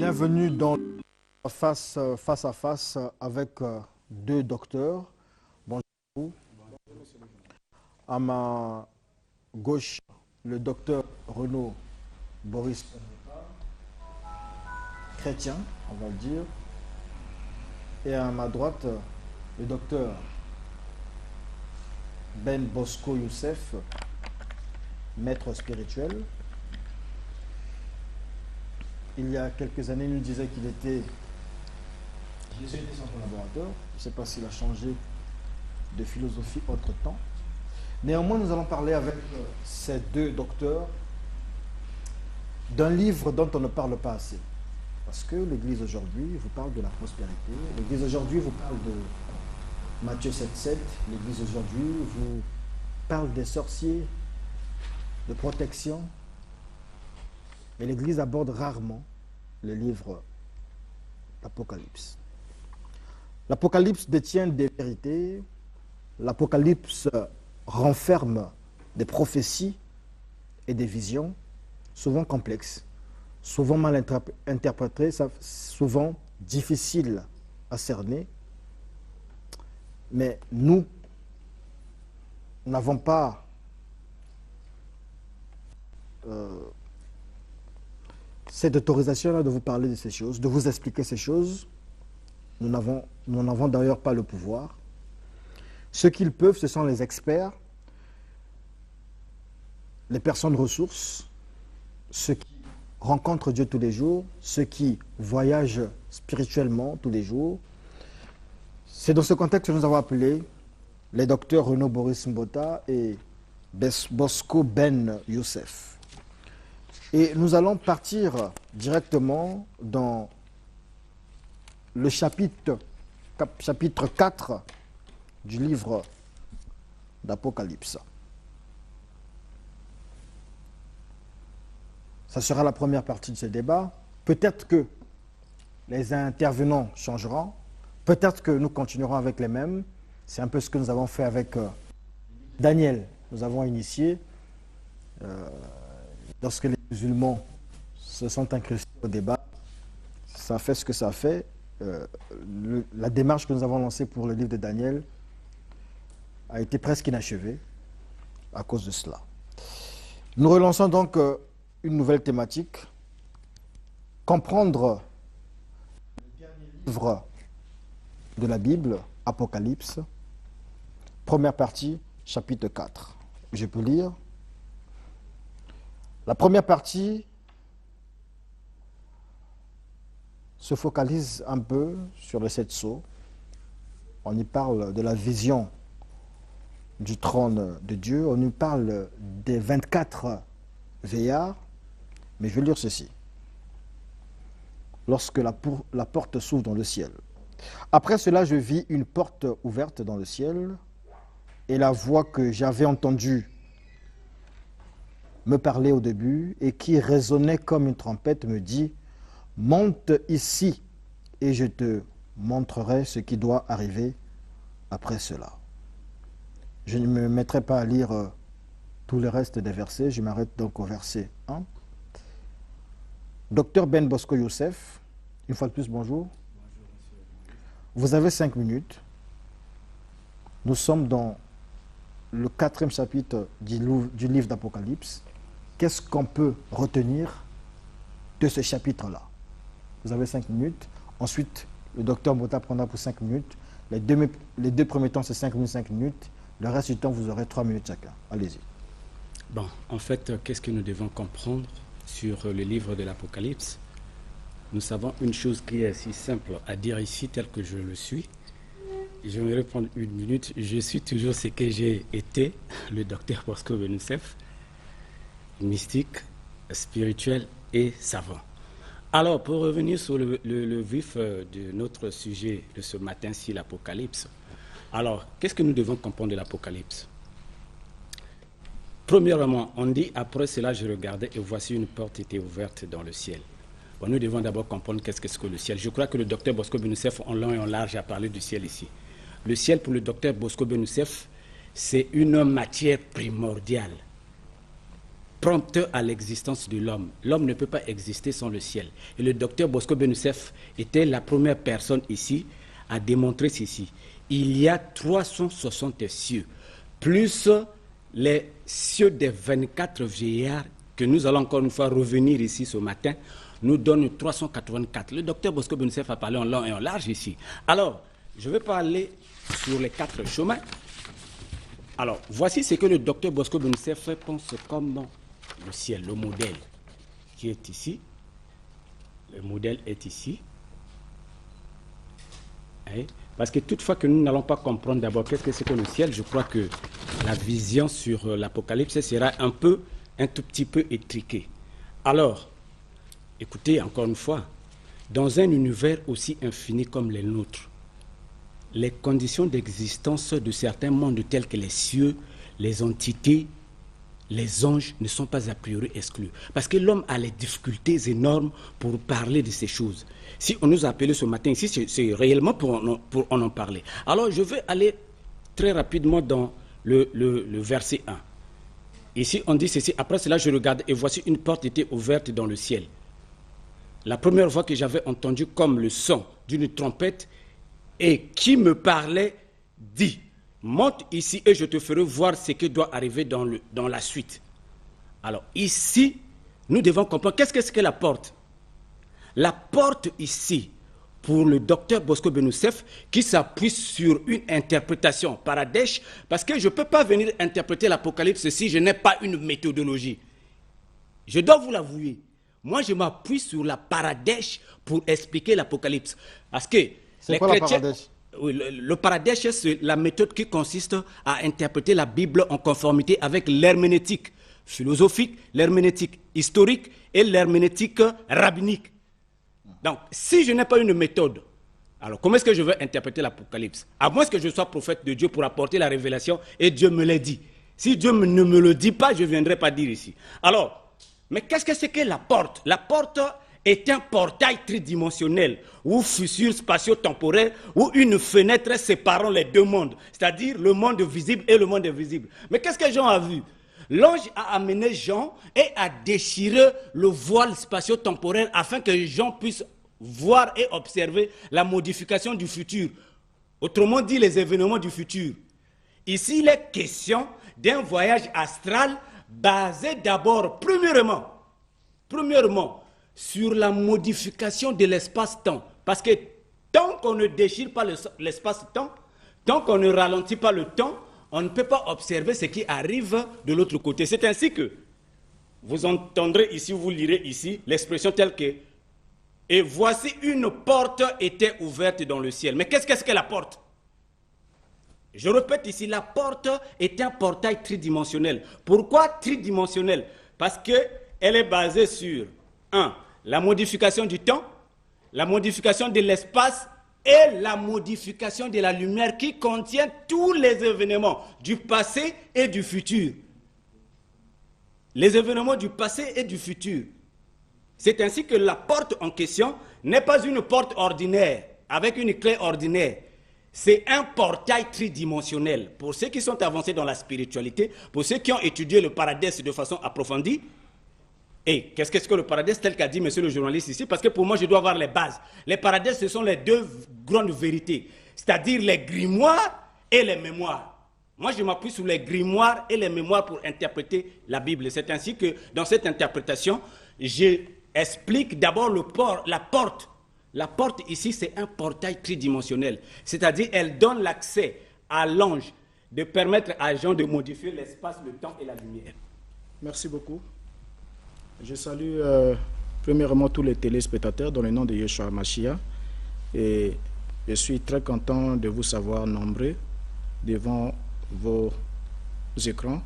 Bienvenue dans face à face avec deux docteurs. Bonjour. À ma gauche, le docteur Renaud Boris, chrétien, on va le dire. Et à ma droite, le docteur Ben Bosco Youssef, maître spirituel. Il y a quelques années, il nous disait qu'il était jésuite son collaborateur. Je ne sais pas s'il a changé de philosophie entre-temps. Néanmoins, nous allons parler avec ces deux docteurs d'un livre dont on ne parle pas assez. Parce que l'Église aujourd'hui vous parle de la prospérité. L'Église aujourd'hui vous parle de Matthieu 7,7. L'Église aujourd'hui vous parle des sorciers, de protection. Mais l'Église aborde rarement le livre d'Apocalypse. L'Apocalypse détient des vérités. L'Apocalypse renferme des prophéties et des visions, souvent complexes, souvent mal interprétées, souvent difficiles à cerner. Mais nous n'avons pas cette autorisation-là de vous parler de ces choses, de vous expliquer ces choses. Nous n'en avons d'ailleurs pas le pouvoir. Ce qu'ils peuvent, ce sont les experts, les personnes ressources, ceux qui rencontrent Dieu tous les jours, ceux qui voyagent spirituellement tous les jours. C'est dans ce contexte que nous avons appelé les docteurs Renaud Boris Mbota et Bosco Ben Youssef. Et nous allons partir directement dans le chapitre 4 du livre d'Apocalypse. Ça sera la première partie de ce débat. Peut-être que les intervenants changeront. Peut-être que nous continuerons avec les mêmes. C'est un peu ce que nous avons fait avec Daniel. Nous avons initié, lorsque les musulmans se sont incrustés au débat, ça a fait ce que ça a fait. La démarche que nous avons lancée pour le livre de Daniel a été presque inachevée à cause de cela. Nous relançons donc une nouvelle thématique, comprendre le dernier livre de la Bible, Apocalypse, première partie, chapitre 4. Je peux lire. La première partie se focalise un peu sur les 7 sceaux. On y parle de la vision du trône de Dieu. On y parle des 24 veillards. Mais je vais lire ceci. Lorsque la porte s'ouvre dans le ciel. Après cela, je vis une porte ouverte dans le ciel, et la voix que j'avais entendue me parlait au début, et qui résonnait comme une trompette, me dit « Monte ici, et je te montrerai ce qui doit arriver après cela. » Je ne me mettrai pas à lire tout le reste des versets, je m'arrête donc au verset 1. Docteur Ben Bosco Youssef, une fois de plus, bonjour. Bonjour, monsieur. Vous avez 5 minutes. Nous sommes dans le 4e chapitre du livre d'Apocalypse. Qu'est-ce qu'on peut retenir de ce chapitre-là? Vous avez 5 minutes. Ensuite, le docteur Mbota prendra pour 5 minutes. Les deux premiers temps, c'est 5 minutes. Le reste du temps, vous aurez 3 minutes chacun. Allez-y. Bon, en fait, qu'est-ce que nous devons comprendre sur le livre de l'Apocalypse? Nous savons une chose qui est si simple à dire ici, tel que je le suis. Je vais prendre 1 minute. Je suis toujours ce que j'ai été, le docteur Bosco Ben Youssef, mystique, spirituel et savant. Alors, pour revenir sur le vif de notre sujet de ce matin-ci, l'Apocalypse. Alors, qu'est-ce que nous devons comprendre de l'Apocalypse? Premièrement, on dit, après cela, je regardais et voici une porte était ouverte dans le ciel. Bon, nous devons d'abord comprendre qu'est-ce que le ciel. Je crois que le docteur Bosco Ben Youssef, en long et en large, a parlé du ciel ici. Le ciel, pour le docteur Bosco Ben Youssef, c'est une matière primordiale. prompteur à l'existence de l'homme. L'homme ne peut pas exister sans le ciel. Et le docteur Bosco Benoussef était la première personne ici à démontrer ceci. Il y a 360 cieux, plus les cieux des 24 vieillards, que nous allons encore une fois revenir ici ce matin, nous donne 384. Le docteur Bosco Benoussef a parlé en long et en large ici. Alors, je vais parler sur les 4 chemins. Alors, voici ce que le docteur Bosco Benoussef pense comme le ciel, le modèle qui est ici. Le modèle est ici. Parce que toutefois que nous n'allons pas comprendre d'abord qu'est-ce que c'est que le ciel, je crois que la vision sur l'Apocalypse sera un tout petit peu étriquée. Alors, écoutez encore une fois, dans un univers aussi infini comme les nôtres, les conditions d'existence de certains mondes tels que les cieux, les entités, les anges ne sont pas a priori exclus. Parce que l'homme a les difficultés énormes pour parler de ces choses. Si on nous a appelés ce matin ici, c'est réellement pour en parler. Alors je vais aller très rapidement dans le verset 1. Ici on dit ceci, après cela je regarde et voici une porte était ouverte dans le ciel. La première voix que j'avais entendue comme le son d'une trompette et qui me parlait dit: monte ici et je te ferai voir ce qui doit arriver dans la suite. Alors ici, nous devons comprendre qu'est-ce que la porte. La porte ici, pour le docteur Bosco Benoussef, qui s'appuie sur une interprétation paradèche, parce que je ne peux pas venir interpréter l'Apocalypse si je n'ai pas une méthodologie. Je dois vous l'avouer. Moi, je m'appuie sur la paradèche pour expliquer l'Apocalypse. Parce que c'est quoi chrétiens, la paradèche? Oui, le paradèche, c'est la méthode qui consiste à interpréter la Bible en conformité avec l'herméneutique philosophique, l'herméneutique historique et l'herméneutique rabbinique. Donc, si je n'ai pas une méthode, alors comment est-ce que je vais interpréter l'Apocalypse? À moins que je sois prophète de Dieu pour apporter la révélation et Dieu me l'a dit. Si Dieu ne me le dit pas, je ne viendrai pas dire ici. Alors, mais qu'est-ce que c'est que la porte? La porte est un portail tridimensionnel ou fissure spatio-temporelle ou une fenêtre séparant les deux mondes, c'est-à-dire le monde visible et le monde invisible. Mais qu'est-ce que Jean a vu? L'ange a amené Jean et a déchiré le voile spatio-temporel afin que Jean puisse voir et observer la modification du futur. Autrement dit, les événements du futur. Ici, il est question d'un voyage astral basé d'abord, premièrement, sur la modification de l'espace-temps. Parce que tant qu'on ne déchire pas l'espace-temps, tant qu'on ne ralentit pas le temps, on ne peut pas observer ce qui arrive de l'autre côté. C'est ainsi que vous entendrez ici, vous lirez ici, l'expression telle que « Et voici une porte était ouverte dans le ciel ». Mais qu'est-ce que la porte? Je répète ici, la porte est un portail tridimensionnel. Pourquoi tridimensionnel? Parce qu'elle est basée sur 1. La modification du temps, la modification de l'espace et la modification de la lumière qui contient tous les événements du passé et du futur. Les événements du passé et du futur. C'est ainsi que la porte en question n'est pas une porte ordinaire, avec une clé ordinaire. C'est un portail tridimensionnel. Pour ceux qui sont avancés dans la spiritualité, pour ceux qui ont étudié le paradis de façon approfondie, et qu'est-ce que le paradis tel qu'a dit monsieur le journaliste ici? Parce que pour moi, je dois avoir les bases. Les paradis, ce sont les deux grandes vérités, c'est-à-dire les grimoires et les mémoires. Moi, je m'appuie sur les grimoires et les mémoires pour interpréter la Bible. C'est ainsi que, dans cette interprétation, j'explique d'abord la porte. La porte ici, c'est un portail tridimensionnel. C'est-à-dire, elle donne l'accès à l'ange de permettre à Jean de modifier l'espace, le temps et la lumière. Merci beaucoup. Je salue premièrement tous les téléspectateurs dans le nom de Yeshua Mashiach. Et je suis très content de vous savoir nombreux devant vos écrans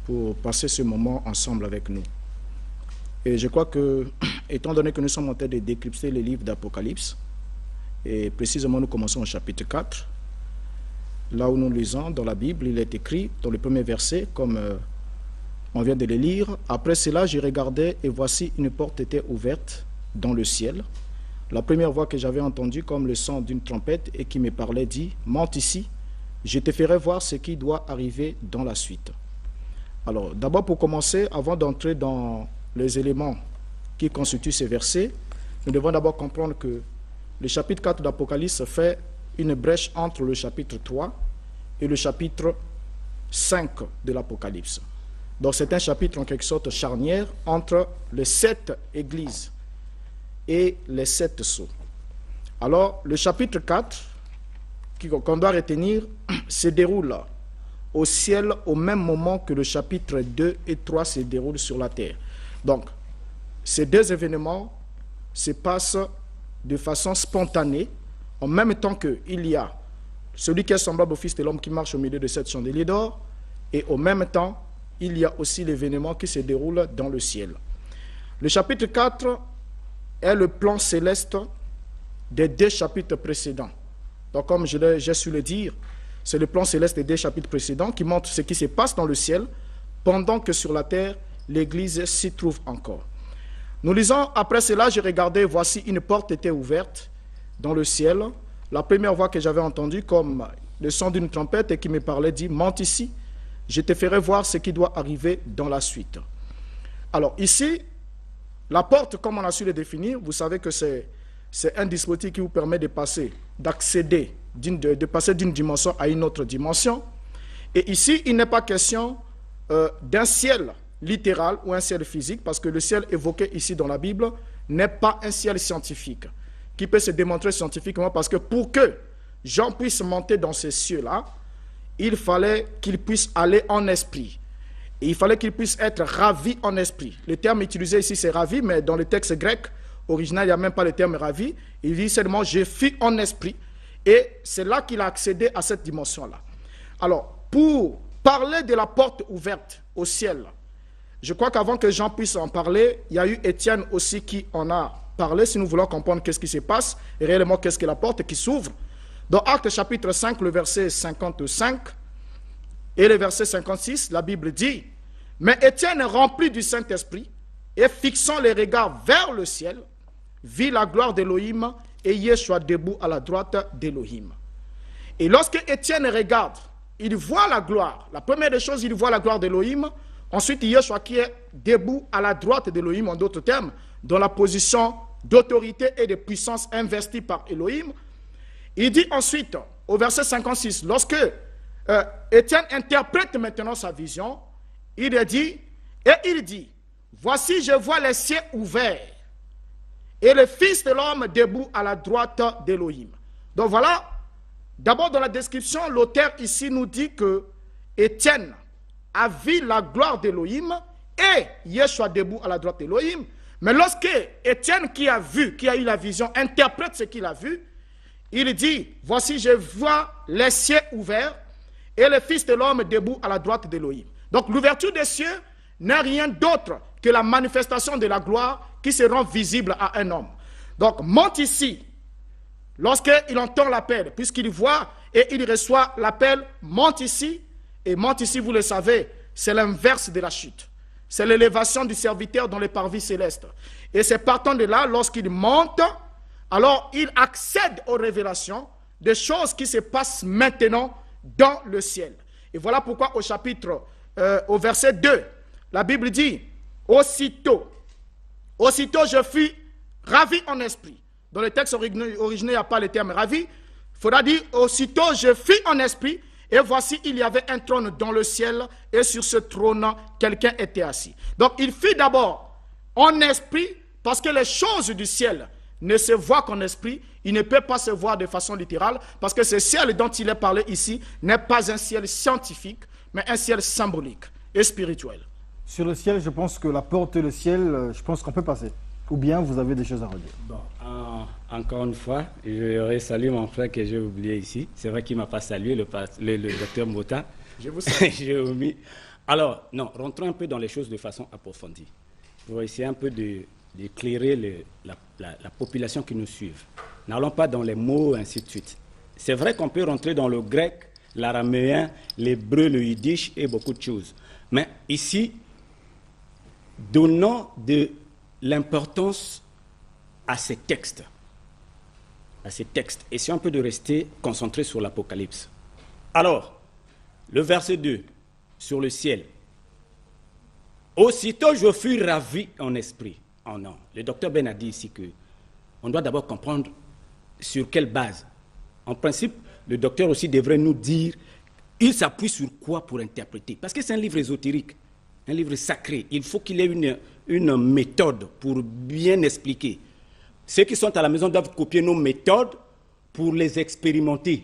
pour passer ce moment ensemble avec nous. Et je crois que, étant donné que nous sommes en train de décrypter les livres d'Apocalypse, et précisément nous commençons au chapitre 4, là où nous lisons dans la Bible, il est écrit dans le premier verset, comme on vient de le lire, « Après cela, je regardais et voici une porte était ouverte dans le ciel. La première voix que j'avais entendue comme le son d'une trompette et qui me parlait dit, « Monte ici, je te ferai voir ce qui doit arriver dans la suite. » Alors, d'abord pour commencer, avant d'entrer dans les éléments qui constituent ces versets, nous devons d'abord comprendre que le chapitre 4 d'Apocalypse fait une brèche entre le chapitre 3 et le chapitre 5 de l'Apocalypse. Donc c'est un chapitre en quelque sorte charnière entre les 7 églises et les 7 sceaux. Alors le chapitre 4, qu'on doit retenir, se déroule au ciel au même moment que le chapitre 2 et 3 se déroulent sur la terre. Donc ces deux événements se passent de façon spontanée, en même temps qu'il y a celui qui est semblable au Fils de l'homme qui marche au milieu de 7 chandeliers d'or, et au même temps, il y a aussi l'événement qui se déroule dans le ciel. Le chapitre 4 est le plan céleste des 2 chapitres précédents. Donc, comme j'ai su le dire, c'est le plan céleste des 2 chapitres précédents qui montre ce qui se passe dans le ciel, pendant que sur la terre, l'Église s'y trouve encore. Nous lisons, après cela, j'ai regardé, voici une porte était ouverte dans le ciel. La première voix que j'avais entendue, comme le son d'une trompette, et qui me parlait, dit, monte ici, je te ferai voir ce qui doit arriver dans la suite. Alors ici, la porte, comme on a su le définir, vous savez que c'est un dispositif qui vous permet de passer, d'accéder, de passer d'une dimension à une autre dimension. Et ici, il n'est pas question d'un ciel littéral ou un ciel physique, parce que le ciel évoqué ici dans la Bible n'est pas un ciel scientifique, qui peut se démontrer scientifiquement, parce que pour que Jean puisse monter dans ces cieux-là, il fallait qu'il puisse aller en esprit. Et il fallait qu'il puisse être ravi en esprit. Le terme utilisé ici, c'est ravi, mais dans le texte grec original, il n'y a même pas le terme ravi. Il dit seulement, je fus en esprit. Et c'est là qu'il a accédé à cette dimension-là. Alors, pour parler de la porte ouverte au ciel, je crois qu'avant que Jean puisse en parler, il y a eu Étienne aussi qui en a parlé, si nous voulons comprendre qu'est-ce qui se passe, et réellement qu'est-ce que la porte qui s'ouvre. Dans Actes chapitre 5, le verset 55 et le verset 56, la Bible dit, « Mais Étienne, rempli du Saint-Esprit, et fixant les regards vers le ciel, vit la gloire d'Élohim et Yeshua debout à la droite d'Élohim. » Et lorsque Étienne regarde, il voit la gloire. La première des choses, il voit la gloire d'Élohim. Ensuite, Yeshua qui est debout à la droite d'Élohim, en d'autres termes, dans la position d'autorité et de puissance investie par Élohim. Il dit ensuite, au verset 56, lorsque Étienne interprète maintenant sa vision, il dit, voici je vois les cieux ouverts et le Fils de l'homme debout à la droite d'Élohim. Donc voilà, d'abord dans la description, l'auteur ici nous dit que Étienne a vu la gloire d'Élohim et Yeshua debout à la droite d'Élohim. Mais lorsque Étienne qui a eu la vision, interprète ce qu'il a vu, il dit, voici je vois les cieux ouverts et le Fils de l'homme debout à la droite d'Élohim. Donc l'ouverture des cieux n'est rien d'autre que la manifestation de la gloire qui se rend visible à un homme. Donc monte ici, lorsqu'il entend l'appel, puisqu'il voit et il reçoit l'appel, monte ici, et monte ici, vous le savez, c'est l'inverse de la chute. C'est l'élévation du serviteur dans les parvis célestes. Et c'est partant de là, lorsqu'il monte, alors il accède aux révélations des choses qui se passent maintenant dans le ciel. Et voilà pourquoi au verset 2, la Bible dit, aussitôt je fus ravi en esprit. Dans le texte original, il n'y a pas le terme ravi. Il faudra dire, aussitôt je fus en esprit, et voici il y avait un trône dans le ciel, et sur ce trône, quelqu'un était assis. Donc il fut d'abord en esprit, parce que les choses du ciel ne se voient qu'en esprit, il ne peut pas se voir de façon littérale, parce que ce ciel dont il est parlé ici n'est pas un ciel scientifique, mais un ciel symbolique et spirituel. Sur le ciel, je pense que la porte et le ciel, je pense qu'on peut passer. Ou bien vous avez des choses à redire. Bon, encore une fois, je salue mon frère que j'ai oublié ici. C'est vrai qu'il ne m'a pas salué, le docteur Mota. Je vous salue. J'ai omis. Alors, non, rentrons un peu dans les choses de façon approfondie. Pour essayer un peu d'éclairer la population qui nous suit. N'allons pas dans les mots, ainsi de suite. C'est vrai qu'on peut rentrer dans le grec, l'araméen, l'hébreu, le yiddish et beaucoup de choses. Mais ici, donnons de l'importance à ces textes. Essayons un peu de rester concentrés sur l'Apocalypse. Alors, le verset 2, sur le ciel. Aussitôt, je fus ravi en esprit. Oh non, le docteur Ben a dit ici que on doit d'abord comprendre sur quelle base. En principe, le docteur aussi devrait nous dire, il s'appuie sur quoi pour interpréter. Parce que c'est un livre ésotérique, un livre sacré. Il faut qu'il ait une méthode pour bien expliquer. Ceux qui sont à la maison doivent copier nos méthodes pour les expérimenter.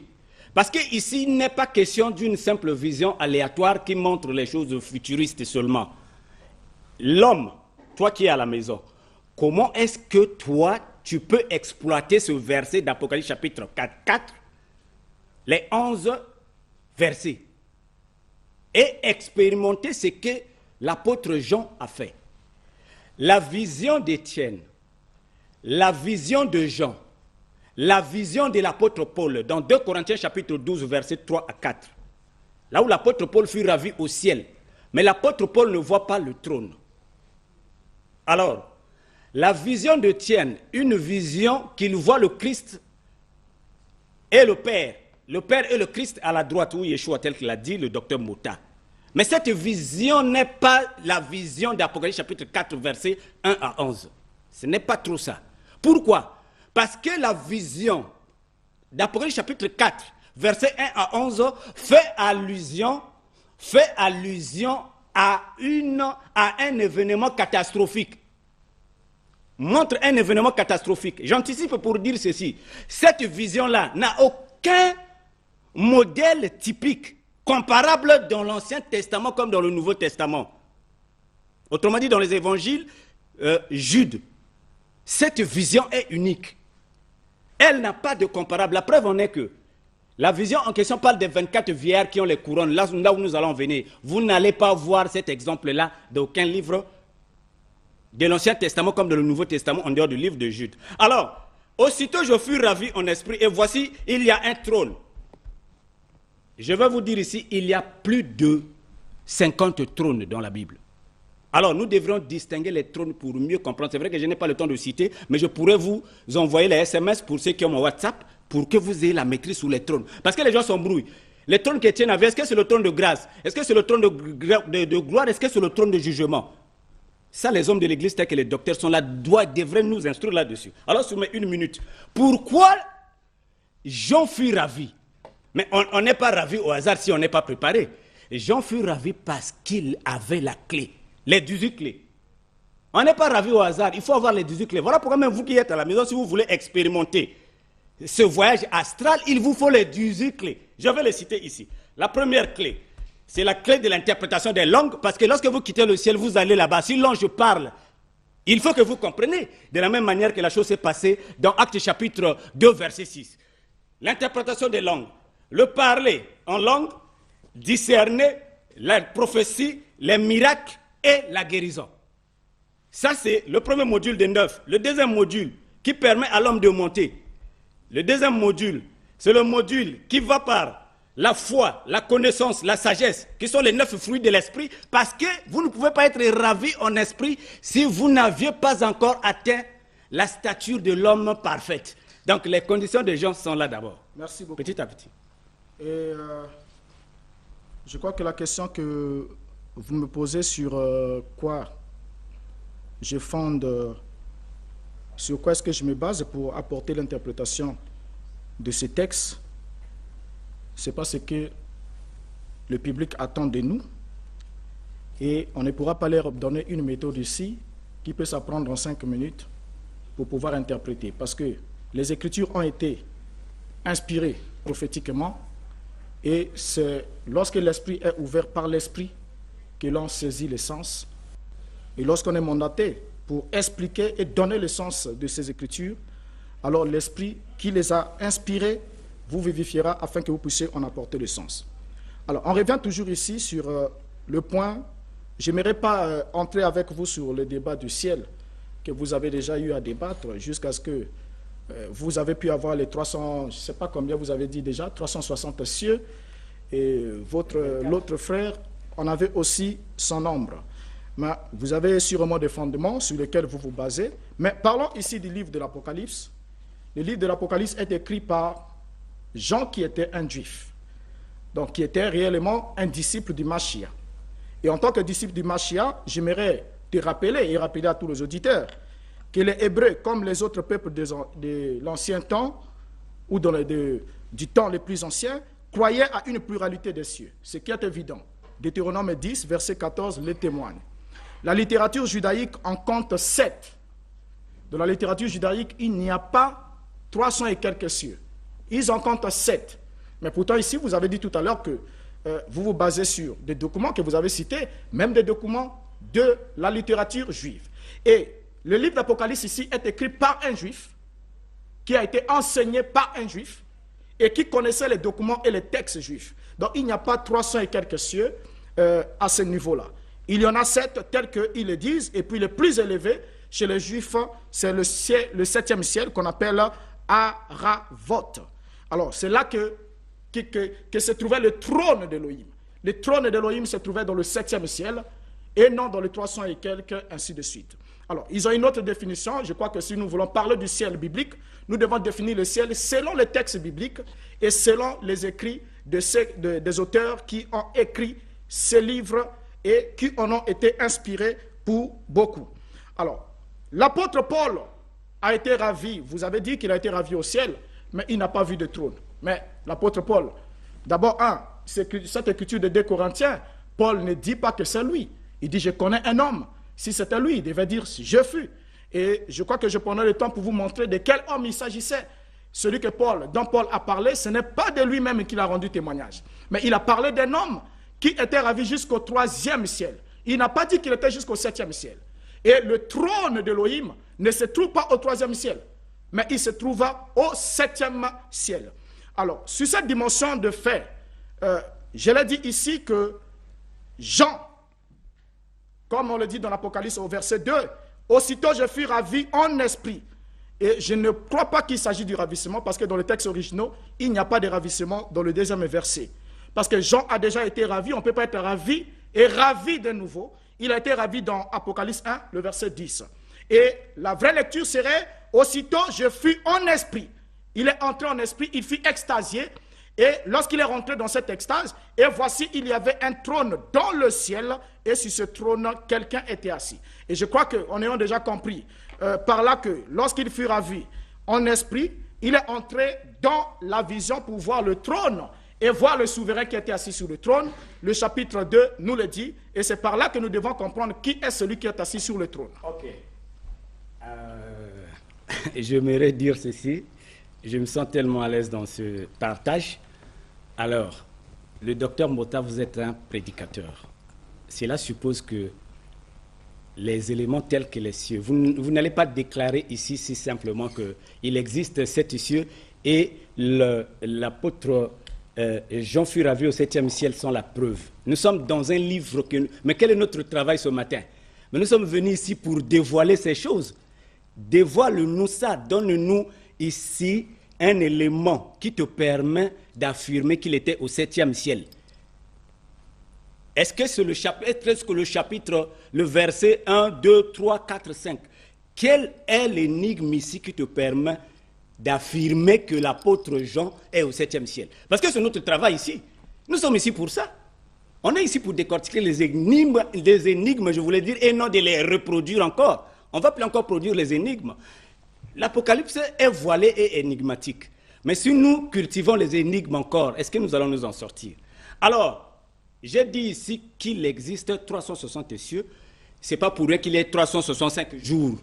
Parce qu'ici, il n'est pas question d'une simple vision aléatoire qui montre les choses futuristes seulement. L'homme, toi qui es à la maison, comment est-ce que toi, tu peux exploiter ce verset d'Apocalypse chapitre 4, les 11 versets, et expérimenter ce que l'apôtre Jean a fait? La vision d'Étienne, la vision de Jean, la vision de l'apôtre Paul, dans 2 Corinthiens chapitre 12, versets 3 à 4, là où l'apôtre Paul fut ravi au ciel, mais l'apôtre Paul ne voit pas le trône. Alors, la vision d'Étienne, une vision qu'il voit le Christ et le Père et le Christ à la droite, où Yeshua, tel qu'il a dit, le docteur Mota. Mais cette vision n'est pas la vision d'Apocalypse chapitre 4, versets 1 à 11. Ce n'est pas trop ça. Pourquoi? Parce que la vision d'Apocalypse chapitre 4, versets 1 à 11, fait allusion à un événement catastrophique. Montre un événement catastrophique. J'anticipe pour dire ceci. Cette vision-là n'a aucun modèle typique comparable dans l'Ancien Testament comme dans le Nouveau Testament. Autrement dit, dans les évangiles, Jude, cette vision est unique. Elle n'a pas de comparable. La preuve en est que la vision en question parle des 24 vieillards qui ont les couronnes. Là où nous allons venir, vous n'allez pas voir cet exemple-là d'aucun livre de l'Ancien Testament comme dans le Nouveau Testament en dehors du livre de Jude. Alors, aussitôt je fus ravi en esprit et voici, il y a un trône. Je vais vous dire ici, il y a plus de 50 trônes dans la Bible. Alors, nous devrions distinguer les trônes pour mieux comprendre. C'est vrai que je n'ai pas le temps de citer, mais je pourrais vous envoyer les SMS pour ceux qui ont mon WhatsApp pour que vous ayez la maîtrise sur les trônes. Parce que les gens s'embrouillent. Les trônes qu'Étienne avait, est-ce que c'est le trône de grâce? Est-ce que c'est le trône de gloire? Est-ce que c'est le trône de jugement? Ça, les hommes de l'église, tels que les docteurs sont là, devraient nous instruire là-dessus. Alors, sur mes 1 minute, pourquoi Jean fut ravi? Mais on n'est pas ravi au hasard si on n'est pas préparé. Jean fut ravi parce qu'il avait la clé, les 18 clés. On n'est pas ravi au hasard, il faut avoir les 18 clés. Voilà pourquoi même vous qui êtes à la maison, si vous voulez expérimenter ce voyage astral, il vous faut les 18 clés. Je vais les citer ici. La première clé, c'est la clé de l'interprétation des langues, parce que lorsque vous quittez le ciel, vous allez là-bas. Si l'ange parle, il faut que vous compreniez. De la même manière que la chose s'est passée dans Actes chapitre 2, verset 6. L'interprétation des langues, le parler en langue, discerner la prophétie, les miracles et la guérison. Ça, c'est le premier module de 9. Le deuxième module qui permet à l'homme de monter. Le deuxième module, c'est le module qui va par la foi, la connaissance, la sagesse, qui sont les 9 fruits de l'esprit, parce que vous ne pouvez pas être ravi en esprit si vous n'aviez pas encore atteint la stature de l'homme parfaite. Donc les conditions des gens sont là d'abord. Merci beaucoup. Petit à petit. Et je crois que la question que vous me posez sur quoi je fonde, sur quoi est-ce que je me base pour apporter l'interprétation de ces textes, c'est pas ce que le public attend de nous. Et on ne pourra pas leur donner une méthode ici qui peut s'apprendre en 5 minutes pour pouvoir interpréter. Parce que les Écritures ont été inspirées prophétiquement et c'est lorsque l'esprit est ouvert par l'esprit que l'on saisit le sens. Et lorsqu'on est mandaté pour expliquer et donner le sens de ces Écritures, alors l'esprit qui les a inspirées vous vivifiera afin que vous puissiez en apporter le sens. Alors, on revient toujours ici sur le point. Je n'aimerais pas entrer avec vous sur le débat du ciel que vous avez déjà eu à débattre jusqu'à ce que vous avez pu avoir les 300, je ne sais pas combien vous avez dit déjà, 360 cieux, et l'autre frère en avait aussi son nombre. Mais vous avez sûrement des fondements sur lesquels vous vous basez. Mais parlons ici du livre de l'Apocalypse. Le livre de l'Apocalypse est écrit par Jean qui était un juif, donc qui était réellement un disciple du Mashiach. Et en tant que disciple du Mashiach, j'aimerais te rappeler et rappeler à tous les auditeurs que les Hébreux, comme les autres peuples de l'ancien temps, ou du temps les plus anciens, croyaient à une pluralité des cieux, ce qui est évident. Deutéronome 10, verset 14, le témoigne. La littérature judaïque en compte 7. Dans la littérature judaïque, il n'y a pas 300 et quelques cieux. Ils en comptent 7. Mais pourtant, ici, vous avez dit tout à l'heure que vous vous basez sur des documents que vous avez cités, même des documents de la littérature juive. Et le livre d'Apocalypse ici est écrit par un juif, qui a été enseigné par un juif, et qui connaissait les documents et les textes juifs. Donc il n'y a pas 300 et quelques cieux à ce niveau-là. Il y en a 7 tels qu'ils le disent, et puis le plus élevé chez les juifs, c'est le 7e ciel qu'on appelle Aravot. Alors c'est là que se trouvait le trône d'Élohim. Le trône d'Élohim se trouvait dans le 7e ciel, et non dans les 300 et quelques, ainsi de suite. Alors, ils ont une autre définition. Je crois que si nous voulons parler du ciel biblique, nous devons définir le ciel selon les textes bibliques et selon les écrits des auteurs qui ont écrit ces livres et qui en ont été inspirés pour beaucoup. Alors, l'apôtre Paul a été ravi. Vous avez dit qu'il a été ravi au ciel, mais il n'a pas vu de trône. Mais l'apôtre Paul, d'abord, cette écriture de 2 Corinthiens, Paul ne dit pas que c'est lui. Il dit, je connais un homme. Si c'était lui, il devait dire, je fus. Et je crois que je prendrai le temps pour vous montrer de quel homme il s'agissait. Celui dont Paul a parlé, ce n'est pas de lui-même qu'il a rendu témoignage. Mais il a parlé d'un homme qui était ravi jusqu'au 3e ciel. Il n'a pas dit qu'il était jusqu'au 7e ciel. Et le trône d'Élohim ne se trouve pas au 3e ciel, mais il se trouva au 7e ciel. Alors, sur cette dimension de fait, je l'ai dit ici que Jean, comme on le dit dans l'Apocalypse au verset 2, « Aussitôt je fus ravi en esprit ». Et je ne crois pas qu'il s'agit du ravissement, parce que dans les textes originaux, il n'y a pas de ravissement dans le 2e verset. Parce que Jean a déjà été ravi, on ne peut pas être ravi et ravi de nouveau. Il a été ravi dans Apocalypse 1, le verset 10. Et la vraie lecture serait « Aussitôt je fus en esprit ». Il est entré en esprit, il fut extasié. Et lorsqu'il est rentré dans cette extase, et voici, il y avait un trône dans le ciel, et sur ce trône, quelqu'un était assis. Et je crois qu'en ayant déjà compris par là que lorsqu'il fut ravi en esprit, il est entré dans la vision pour voir le trône et voir le souverain qui était assis sur le trône. Le chapitre 2 nous le dit, et c'est par là que nous devons comprendre qui est celui qui est assis sur le trône. Ok. J'aimerais dire ceci. Je me sens tellement à l'aise dans ce partage. Alors, le docteur Mota, vous êtes un prédicateur. Cela suppose que les éléments tels que les cieux, vous n'allez pas déclarer ici si simplement qu'il existe 7 cieux et l'apôtre Jean fut ravi au 7e ciel sans la preuve. Nous sommes dans un livre, mais quel est notre travail ce matin? Mais nous sommes venus ici pour dévoiler ces choses. Dévoile-nous ça, donne-nous ici un élément qui te permet d'affirmer qu'il était au 7e ciel. Est-ce que c'est le chapitre, le verset 1, 2, 3, 4, 5? Quelle est l'énigme ici qui te permet d'affirmer que l'apôtre Jean est au 7e ciel? Parce que c'est notre travail ici. Nous sommes ici pour ça. On est ici pour décortiquer les énigmes, je voulais dire, et non de les reproduire encore. On ne va plus encore produire les énigmes. L'Apocalypse est voilé et énigmatique. Mais si nous cultivons les énigmes encore, est-ce que nous allons nous en sortir? Alors, j'ai dit ici qu'il existe 360 cieux. Ce n'est pas pour rien qu'il y ait 365 jours.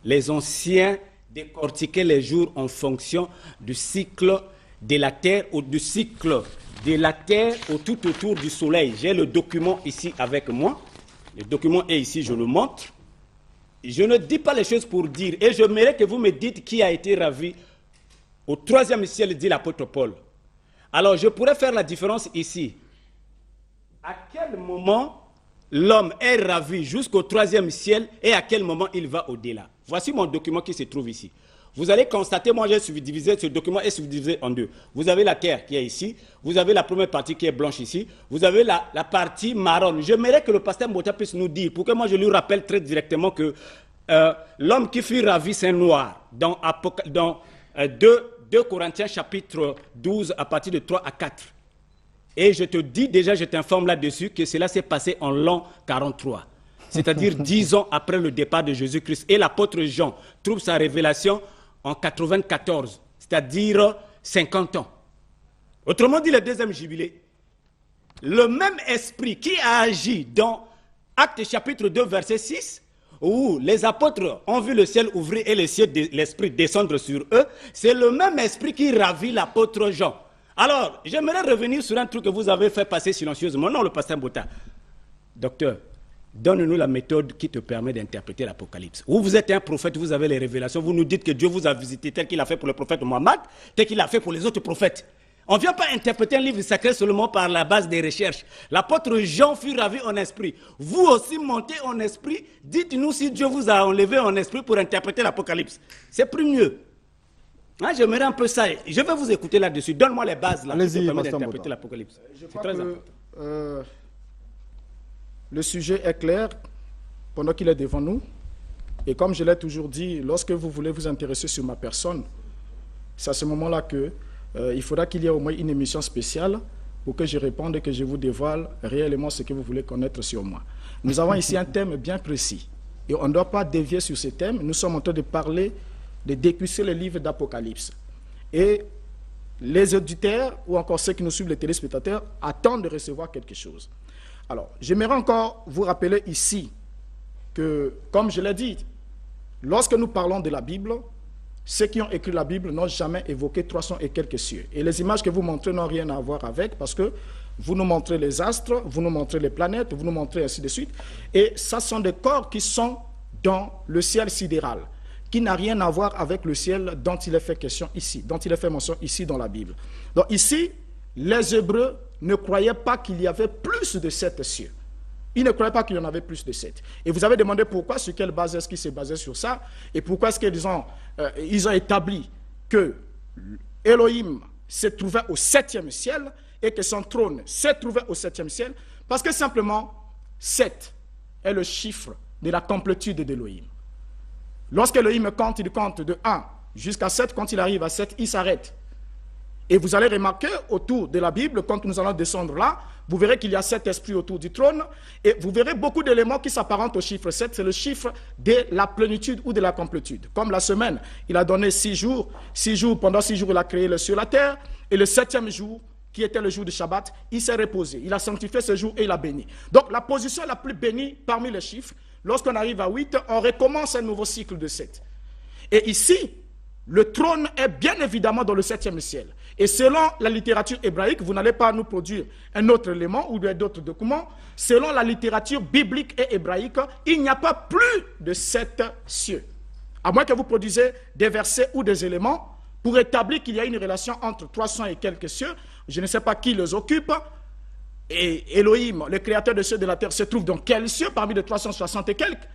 Les anciens décortiquaient les jours en fonction du cycle de la Terre ou du cycle de la Terre tout autour du Soleil. J'ai le document ici avec moi. Le document est ici, je le montre. Je ne dis pas les choses pour dire, et j'aimerais que vous me dites qui a été ravi au 3e ciel, dit l'apôtre Paul. Alors, je pourrais faire la différence ici. À quel moment l'homme est ravi jusqu'au 3e ciel et à quel moment il va au-delà? Voici mon document qui se trouve ici. Vous allez constater, moi j'ai subdivisé, ce document est subdivisé en deux. Vous avez la terre qui est ici, vous avez la première partie qui est blanche ici, vous avez la partie marron. J'aimerais que le pasteur Mbota puisse nous dire, pour que moi je lui rappelle très directement que l'homme qui fut ravi, c'est noir. Dans 2 Corinthiens chapitre 12 à partir de 3 à 4. Et je te dis déjà, je t'informe là-dessus, que cela s'est passé en l'an 43. C'est-à-dire 10 ans après le départ de Jésus-Christ. Et l'apôtre Jean trouve sa révélation en 94, c'est-à-dire 50 ans. Autrement dit, le deuxième jubilé, le même esprit qui a agi dans Actes chapitre 2, verset 6, où les apôtres ont vu le ciel ouvrir et l'esprit descendre sur eux, c'est le même esprit qui ravit l'apôtre Jean. Alors, j'aimerais revenir sur un truc que vous avez fait passer silencieusement. Non, le pasteur Mbota. Docteur, donne-nous la méthode qui te permet d'interpréter l'Apocalypse. Vous êtes un prophète, vous avez les révélations, vous nous dites que Dieu vous a visité tel qu'il a fait pour le prophète Mohammed, tel qu'il a fait pour les autres prophètes. On ne vient pas interpréter un livre sacré seulement par la base des recherches. L'apôtre Jean fut ravi en esprit. Vous aussi montez en esprit. Dites-nous si Dieu vous a enlevé en esprit pour interpréter l'Apocalypse. C'est plus mieux. Hein, j'aimerais un peu ça. Je vais vous écouter là-dessus. Donne-moi les bases là, qui permettent d'interpréter l'Apocalypse. Je crois que le sujet est clair pendant qu'il est devant nous. Et comme je l'ai toujours dit, lorsque vous voulez vous intéresser sur ma personne, c'est à ce moment-là que il faudra qu'il y ait au moins une émission spéciale pour que je réponde et que je vous dévoile réellement ce que vous voulez connaître sur moi. Nous avons ici un thème bien précis et on ne doit pas dévier sur ce thème. Nous sommes en train de parler, de décusser le livre d'Apocalypse. Et les auditeurs ou encore ceux qui nous suivent, les téléspectateurs, attendent de recevoir quelque chose. Alors, j'aimerais encore vous rappeler ici que, comme je l'ai dit, lorsque nous parlons de la Bible, ceux qui ont écrit la Bible n'ont jamais évoqué 300 et quelques cieux. Et les images que vous montrez n'ont rien à voir avec, parce que vous nous montrez les astres, vous nous montrez les planètes, vous nous montrez ainsi de suite. Et ça sont des corps qui sont dans le ciel sidéral, qui n'a rien à voir avec le ciel dont il est fait question ici, dont il est fait mention ici dans la Bible. Donc ici, les Hébreux ne croyaient pas qu'il y avait plus de 7 cieux. Ils ne croyaient pas qu'il y en avait plus de 7. Et vous avez demandé pourquoi, sur quelle base est-ce qu'ils se basaient sur ça, et pourquoi est-ce qu'ils ont établi que Elohim se trouvait au 7e ciel et que son trône se trouvait au 7e ciel, parce que simplement 7 est le chiffre de la complétude d'Elohim. Lorsque Elohim compte, il compte de 1 jusqu'à 7, quand il arrive à 7, il s'arrête. Et vous allez remarquer autour de la Bible, quand nous allons descendre là, vous verrez qu'il y a 7 esprits autour du trône, et vous verrez beaucoup d'éléments qui s'apparentent au chiffre 7, c'est le chiffre de la plénitude ou de la complétude. Comme la semaine, il a donné 6 jours, pendant 6 jours il a créé le ciel et la terre, et le 7e jour, qui était le jour du Shabbat, il s'est reposé, il a sanctifié ce jour et il a béni. Donc la position la plus bénie parmi les chiffres, lorsqu'on arrive à 8, on recommence un nouveau cycle de 7. Et ici, le trône est bien évidemment dans le 7e ciel. Et selon la littérature hébraïque, vous n'allez pas nous produire un autre élément ou d'autres documents. Selon la littérature biblique et hébraïque, il n'y a pas plus de 7 cieux. À moins que vous produisez des versets ou des éléments pour établir qu'il y a une relation entre 300 et quelques cieux. Je ne sais pas qui les occupe. Et Elohim, le créateur des cieux et de la terre, se trouve dans quel cieux parmi les 360 et quelques?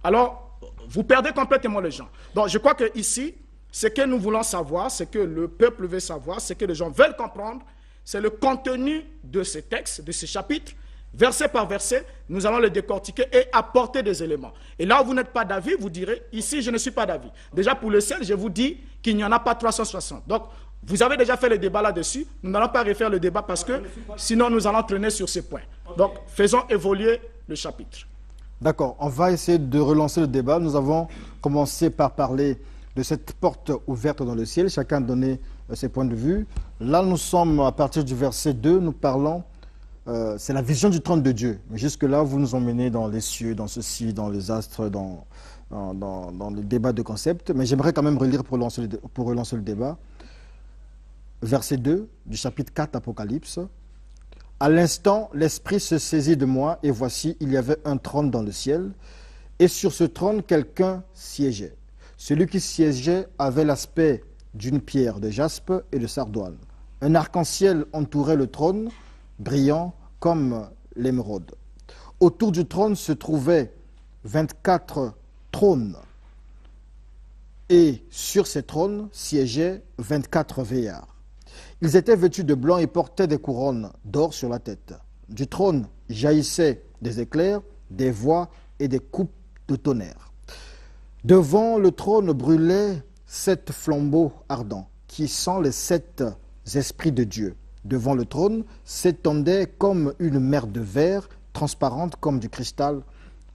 Alors, vous perdez complètement les gens. Donc, je crois que ici, ce que nous voulons savoir, ce que le peuple veut savoir, ce que les gens veulent comprendre, c'est le contenu de ces textes, de ces chapitres. Verset par verset, nous allons le décortiquer et apporter des éléments. Et là où vous n'êtes pas d'avis, vous direz, ici je ne suis pas d'avis. Déjà pour le ciel, je vous dis qu'il n'y en a pas 360. Donc, vous avez déjà fait le débat là-dessus. Nous n'allons pas refaire le débat parce que sinon nous allons traîner sur ces points. Donc, faisons évoluer le chapitre. D'accord, on va essayer de relancer le débat. Nous avons commencé par parler de cette porte ouverte dans le ciel. Chacun a donné ses points de vue. Là, nous sommes à partir du verset 2, nous parlons, c'est la vision du trône de Dieu. Mais jusque-là, vous nous emmenez dans les cieux, dans ceci, dans les astres, dans le débat de concepts. Mais j'aimerais quand même relire pour relancer le débat. Verset 2 du chapitre 4 Apocalypse. À l'instant, l'Esprit se saisit de moi, et voici, il y avait un trône dans le ciel, et sur ce trône, quelqu'un siégeait. Celui qui siégeait avait l'aspect d'une pierre de jaspe et de sardoine. Un arc-en-ciel entourait le trône, brillant comme l'émeraude. Autour du trône se trouvaient 24 trônes, et sur ces trônes siégeaient 24 vieillards. Ils étaient vêtus de blanc et portaient des couronnes d'or sur la tête. Du trône jaillissaient des éclairs, des voix et des coupes de tonnerre. Devant le trône brûlaient 7 flambeaux ardents, qui sont les 7 esprits de Dieu. devant le trône s'étendait comme une mer de verre, transparente comme du cristal.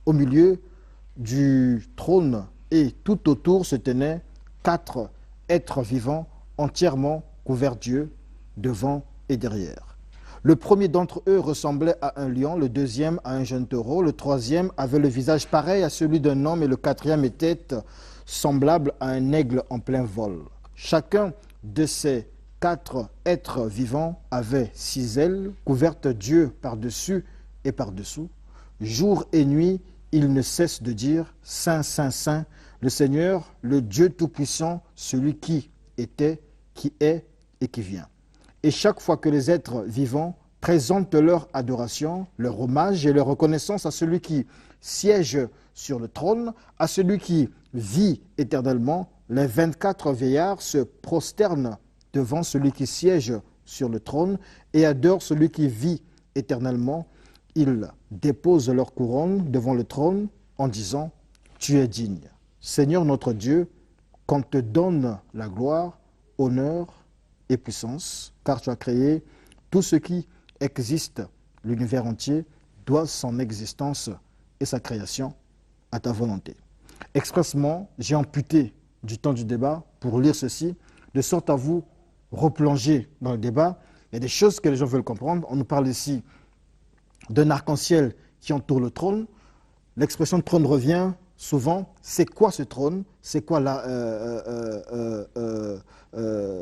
Au milieu du trône et tout autour se tenaient 4 êtres vivants entièrement couverts d'yeux, devant et derrière. Le premier d'entre eux ressemblait à un lion, le deuxième à un jeune taureau, le troisième avait le visage pareil à celui d'un homme et le quatrième était semblable à un aigle en plein vol. Chacun de ces 4 êtres vivants avait 6 ailes couvertes d'yeux par-dessus et par-dessous. Jour et nuit, ils ne cessent de dire « Saint, Saint, Saint, le Seigneur, le Dieu Tout-Puissant, celui qui était, qui est et qui vient. » Et chaque fois que les êtres vivants présentent leur adoration, leur hommage et leur reconnaissance à celui qui siège sur le trône, à celui qui vit éternellement, les 24 vieillards se prosternent devant celui qui siège sur le trône et adorent celui qui vit éternellement. Ils déposent leur couronne devant le trône en disant « Tu es digne, Seigneur notre Dieu, qu'on te donne la gloire, honneur et puissance, car tu as créé tout ce qui existe, l'univers entier doit son existence et sa création à ta volonté. » Expressement, j'ai amputé du temps du débat pour lire ceci, de sorte à vous replonger dans le débat. Il y a des choses que les gens veulent comprendre. On nous parle ici d'un arc-en-ciel qui entoure le trône. L'expression de trône revient souvent. C'est quoi ce trône? C'est quoi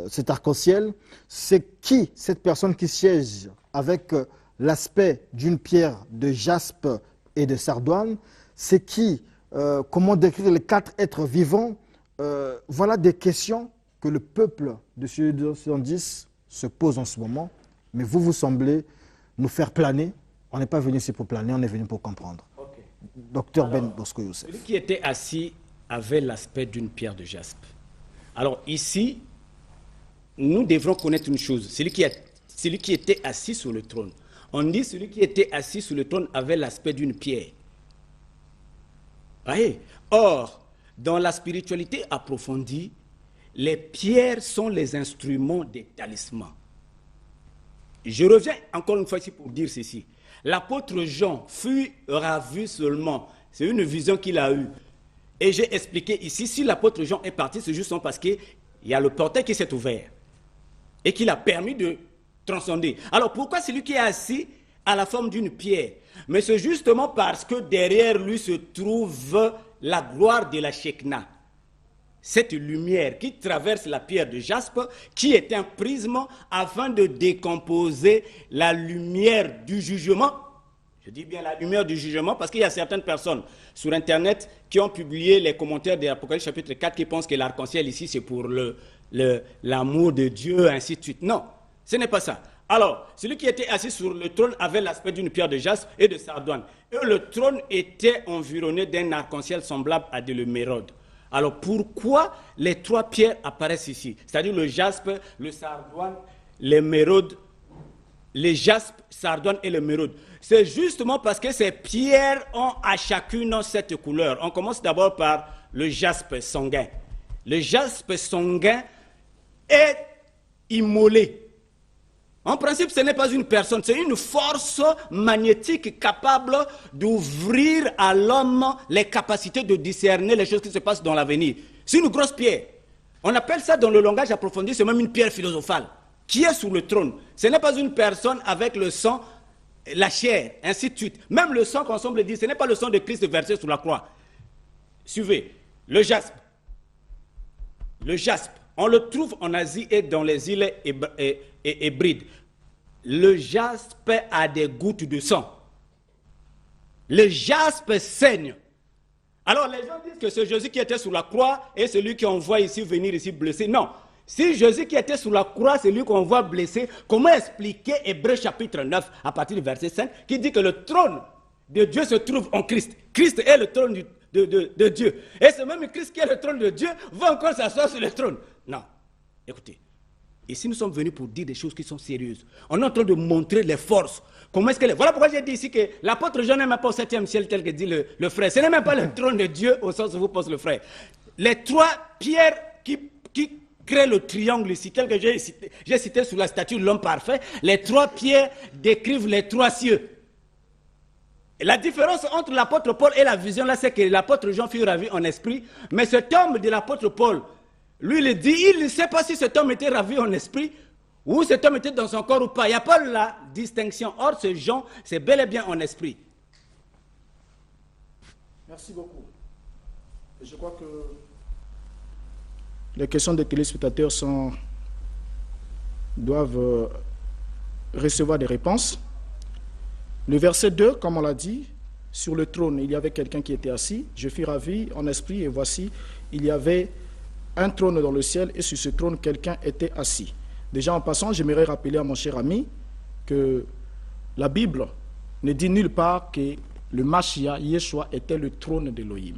cet arc-en-ciel? C'est qui cette personne qui siège avec l'aspect d'une pierre de jaspe et de sardoine? C'est qui? Comment décrire les 4 êtres vivants? Voilà des questions que le peuple de Sujet 210 se pose en ce moment. Mais vous semblez nous faire planer. On n'est pas venu ici pour planer, on est venu pour comprendre. Okay. Docteur Ben Bosco Youssef. Celui qui était assis avait l'aspect d'une pierre de jaspe. Alors ici, nous devrons connaître une chose. Celui qui était assis sur le trône. On dit celui qui était assis sur le trône avait l'aspect d'une pierre. Voyez? Or, dans la spiritualité approfondie, les pierres sont les instruments des talismans. Je reviens encore une fois ici pour dire ceci. L'apôtre Jean fut ravi seulement. C'est une vision qu'il a eue. Et j'ai expliqué ici, si l'apôtre Jean est parti, c'est justement parce qu'il y a le portail qui s'est ouvert et qu'il a permis de transcender. Alors pourquoi celui qui est assis à la forme d'une pierre? Mais c'est justement parce que derrière lui se trouve la gloire de la Shekinah. Cette lumière qui traverse la pierre de jaspe, qui est un prisme afin de décomposer la lumière du jugement. Je dis bien la lumière du jugement parce qu'il y a certaines personnes sur Internet qui ont publié les commentaires de l'Apocalypse chapitre 4 qui pensent que l'arc-en-ciel ici c'est pour l'amour de Dieu, ainsi de suite. Non, ce n'est pas ça. Alors, celui qui était assis sur le trône avait l'aspect d'une pierre de jaspe et de sardoine. Et le trône était environné d'un arc-en-ciel semblable à de l'émeraude. Alors, pourquoi les 3 pierres apparaissent ici? C'est-à-dire le jaspe, le sardoine, l'émeraude, les jaspes, sardoine et l'émeraude. C'est justement parce que ces pierres ont à chacune cette couleur. On commence d'abord par le jaspe sanguin. Le jaspe sanguin est immolé. En principe, ce n'est pas une personne, c'est une force magnétique capable d'ouvrir à l'homme les capacités de discerner les choses qui se passent dans l'avenir. C'est une grosse pierre. On appelle ça dans le langage approfondi, c'est même une pierre philosophale qui est sur le trône. Ce n'est pas une personne avec le sang, la chair, ainsi de suite. Même le sang qu'on semble dire, ce n'est pas le sang de Christ versé sur la croix. Suivez, le jaspe. Le jaspe, on le trouve en Asie et dans les îles Hébrides. Le jaspe a des gouttes de sang. Le jaspe saigne. Alors les gens disent que c'est Jésus qui était sur la croix et celui qu'on voit ici venir ici blessé. Non. Si Jésus qui était sur la croix, c'est lui qu'on voit blessé, comment expliquer Hébreux chapitre 9 à partir du verset 5 qui dit que le trône de Dieu se trouve en Christ. Christ est le trône de Dieu. Et ce même Christ qui est le trône de Dieu va encore s'asseoir sur le trône. Non. Écoutez. Ici, nous sommes venus pour dire des choses qui sont sérieuses. On est en train de montrer les forces. Comment est-ce qu'elle est? Voilà pourquoi j'ai dit ici que l'apôtre Jean n'est même pas au 7e ciel tel que dit le frère. Ce n'est même pas le trône de Dieu au sens où vous pose le frère. Les 3 pierres qui crée le triangle ici, tel que j'ai cité sur la statue de l'homme parfait. Les 3 pierres décrivent les 3 cieux. Et la différence entre l'apôtre Paul et la vision, là, c'est que l'apôtre Jean fut ravi en esprit, mais cet homme de l'apôtre Paul, lui, il dit, il ne sait pas si cet homme était ravi en esprit, ou cet homme était dans son corps ou pas. Il n'y a pas la distinction. Or, ce Jean, c'est bel et bien en esprit. Merci beaucoup. Et je crois que les questions des téléspectateurs doivent recevoir des réponses. Le verset 2, comme on l'a dit, sur le trône, il y avait quelqu'un qui était assis. Je fus ravi en esprit et voici, il y avait un trône dans le ciel et sur ce trône, quelqu'un était assis. Déjà en passant, j'aimerais rappeler à mon cher ami que la Bible ne dit nulle part que le Mashiach, Yeshua, était le trône d'Élohim.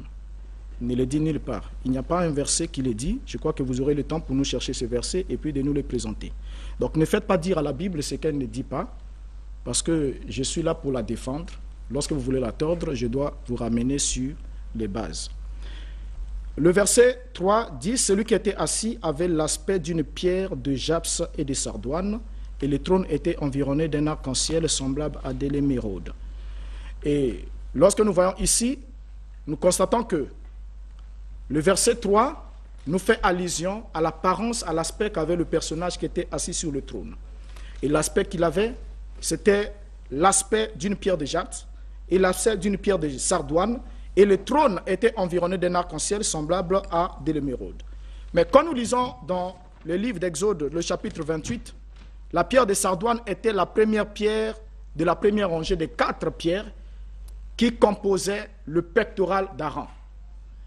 Il ne le dit nulle part. Il n'y a pas un verset qui le dit. Je crois que vous aurez le temps pour nous chercher ce verset et puis de nous le présenter. Donc ne faites pas dire à la Bible ce qu'elle ne dit pas, parce que je suis là pour la défendre. Lorsque vous voulez la tordre, je dois vous ramener sur les bases. Le verset 3 dit « Celui qui était assis avait l'aspect d'une pierre de japs et de sardoine, et le trône était environné d'un arc-en-ciel semblable à de l'émeraude. » Et lorsque nous voyons ici, nous constatons que le verset 3 nous fait allusion à l'apparence, à l'aspect qu'avait le personnage qui était assis sur le trône. Et l'aspect qu'il avait, c'était l'aspect d'une pierre de japs et l'aspect d'une pierre de sardoine, et le trône était environné d'un arc-en-ciel semblable à de l'émeraude. Mais quand nous lisons dans le livre d'Exode, le chapitre 28, la pierre de sardoine était la première pierre de la première rangée des 4 pierres qui composaient le pectoral d'Aaron.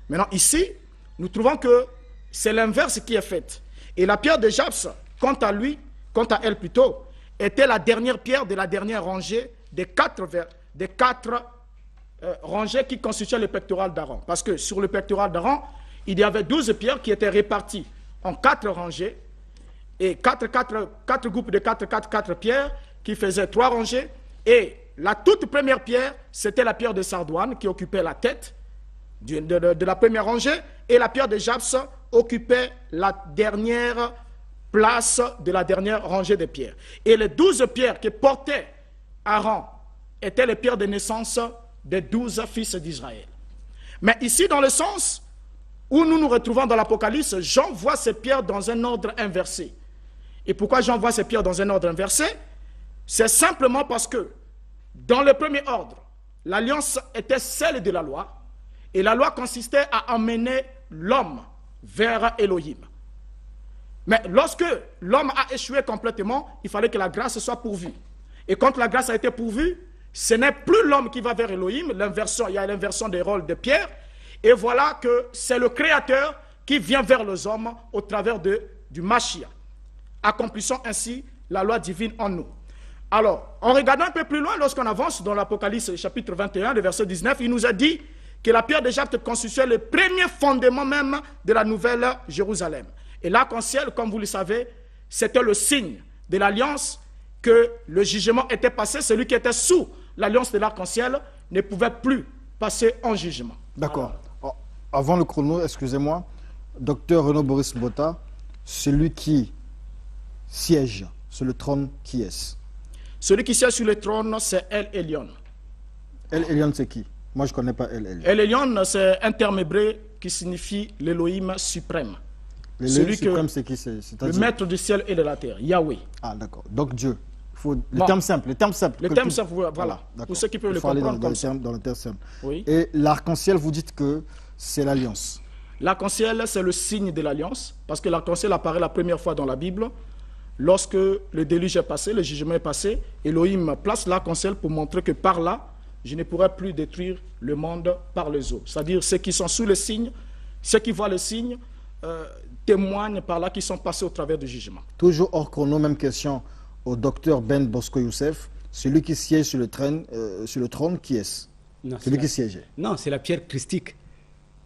Maintenant, ici, nous trouvons que c'est l'inverse qui est fait. Et la pierre de japs, quant à elle plutôt, était la dernière pierre de la dernière rangée des 4 rangées qui constituaient le pectoral d'Aaron. Parce que sur le pectoral d'Aaron, il y avait 12 pierres qui étaient réparties en 4 rangées et 4 groupes de 4 pierres qui faisaient 3 rangées. Et la toute première pierre, c'était la pierre de sardoine qui occupait la tête de la première rangée, et la pierre de japs occupait la dernière place de la dernière rangée de pierres. Et les 12 pierres que portait Aaron étaient les pierres de naissance des 12 fils d'Israël. Mais ici, dans le sens où nous nous retrouvons dans l'Apocalypse, Jean voit ces pierres dans un ordre inversé. Et pourquoi Jean voit ces pierres dans un ordre inversé? C'est simplement parce que dans le premier ordre, l'alliance était celle de la loi, et la loi consistait à emmener l'homme vers Elohim. Mais lorsque l'homme a échoué complètement, il fallait que la grâce soit pourvue. Et quand la grâce a été pourvue, ce n'est plus l'homme qui va vers Elohim, il y a l'inversion des rôles de Pierre, et voilà que c'est le Créateur qui vient vers les hommes au travers du Mashiach, accomplissant ainsi la loi divine en nous. Alors, en regardant un peu plus loin, lorsqu'on avance dans l'Apocalypse chapitre 21, le verset 19, il nous a dit que la pierre de japs constituait le premier fondement même de la nouvelle Jérusalem. Et l'arc-en-ciel, comme vous le savez, c'était le signe de l'alliance que le jugement était passé. Celui qui était sous l'alliance de l'arc-en-ciel ne pouvait plus passer en jugement. D'accord. Avant le chrono, excusez-moi, docteur Renaud Boris Mbota, celui qui siège sur le trône, qui est-ce? Celui qui siège sur le trône, c'est El Elyon. El Elyon, c'est qui? Moi, je ne connais pas El Elyon. El Elyon, c'est un terme hébreu qui signifie l'Élohim suprême. L'Élohim suprême, c'est qui? Le maître du ciel et de la terre, Yahweh. Ah, d'accord. Donc Dieu. Le terme simple. Le terme simple. Le terme simple, voilà. Pour ceux qui peuvent le comprendre comme ça. Dans le terme simple. Oui. Et l'arc-en-ciel, vous dites que c'est l'alliance. L'arc-en-ciel, c'est le signe de l'alliance, parce que l'arc-en-ciel apparaît la première fois dans la Bible. Lorsque le déluge est passé, le jugement est passé, Elohim place l'arc-en-ciel pour montrer que par là, je ne pourrai plus détruire le monde par les eaux. C'est-à-dire ceux qui sont sous le signe, ceux qui voient le signe, témoignent par là qu'ils sont passés au travers du jugement. Toujours hors chrono, même question au docteur Ben Bosco Youssef. Celui qui siège sur le trône, qui est-ce? Celui qui siégeait. Non, c'est la pierre christique.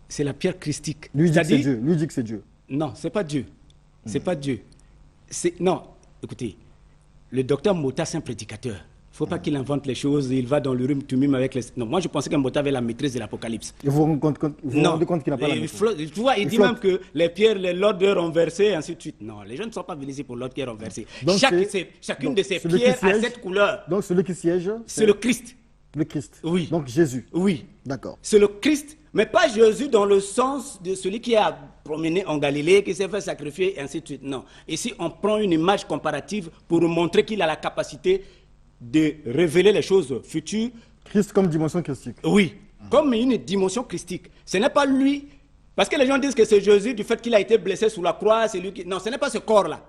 C'est la pierre christique. Lui dit que c'est Dieu. Lui dit que c'est Dieu. Non, c'est pas Dieu. C'est pas Dieu. Non, écoutez, le docteur Mota, c'est un prédicateur. faut pas qu'il invente les choses, il va dans le rhume tumum avec les... Non, moi je pensais qu'Mbota avait la maîtrise de l'Apocalypse. Et vous vous rendez compte qu'il n'a pas la maîtrise. Tu vois, il dit flotte. même que les pierres, l'ordre est renversé, et ainsi de suite. Non, les gens ne sont pas venus ici pour l'ordre qui est renversé. Donc Chacune donc de ces celui qui pierres a siège- cette couleur. Donc celui qui siège, C'est le Christ. le Christ. Oui. Donc Jésus. Oui. D'accord. C'est le Christ, mais pas Jésus dans le sens de celui qui a promené en Galilée, qui s'est fait sacrifier, et ainsi de suite. Non. Ici, on prend une image comparative pour montrer qu'il a la capacité de révéler les choses futures. Christ comme dimension christique. Oui, comme une dimension christique. Ce n'est pas lui, parce que les gens disent que c'est Jésus du fait qu'il a été blessé sous la croix, c'est lui qui... Non, ce n'est pas ce corps-là.